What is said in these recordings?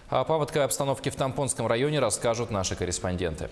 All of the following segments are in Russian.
О паводковой обстановке в Тампонском районе расскажут наши корреспонденты.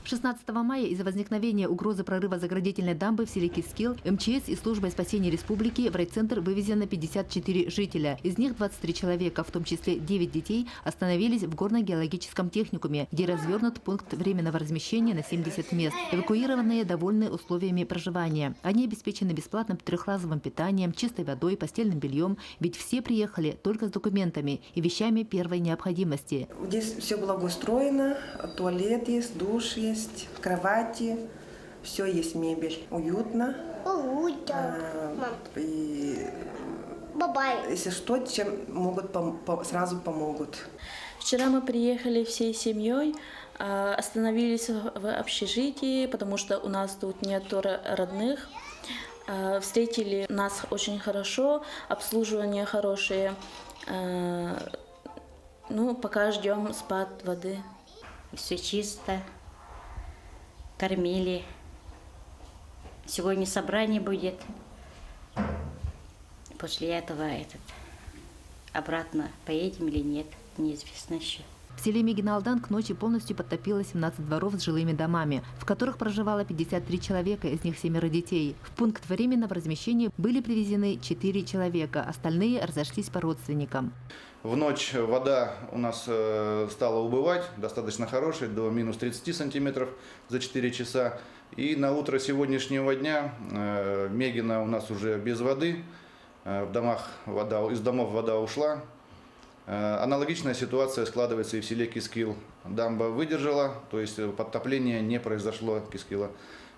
16 мая из-за возникновения угрозы прорыва заградительной дамбы в селе Кискил МЧС и службой спасения республики в райцентр вывезено 54 жителя. Из них 23 человека, в том числе 9 детей, остановились в горно-геологическом техникуме, где развернут пункт временного размещения на 70 мест. Эвакуированные довольны условиями проживания. Они обеспечены бесплатным трехразовым питанием, чистой водой, постельным бельем, ведь все приехали только с документами и вещами первой необходимости. Здесь все благоустроено, туалет есть, душ есть, кровати, все есть, мебель. Уютно. И если что, чем могут, сразу помогут. Вчера мы приехали всей семьей, остановились в общежитии, потому что у нас тут нет родных. Встретили нас очень хорошо, обслуживание хорошее. Пока ждем спад воды. Все чисто, кормили. Сегодня собрание будет. После этого обратно поедем или нет, неизвестно еще. В селе Мегиналдан к ночи полностью подтопило 17 дворов с жилыми домами, в которых проживало 53 человека, из них 7 детей. В пункт временного размещения были привезены 4 человека, остальные разошлись по родственникам. В ночь вода у нас стала убывать, достаточно хорошая, до минус 30 сантиметров за 4 часа. И на утро сегодняшнего дня Мегина у нас уже без воды, из домов вода ушла. Аналогичная ситуация складывается и в селе Кискил. Дамба выдержала, то есть подтопление не произошло Кискила.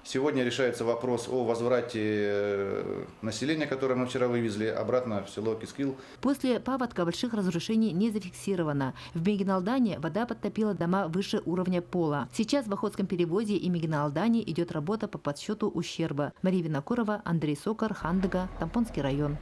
Сегодня решается вопрос о возврате населения, которое мы вчера вывезли, обратно в село Кискил. После паводка больших разрушений не зафиксировано. В Мегиналдане вода подтопила дома выше уровня пола. Сейчас в Охотском перевозе и Мегиналдане идет работа по подсчету ущерба. Мария Винокурова, Андрей Сокар, Хандыга, Тампонский район.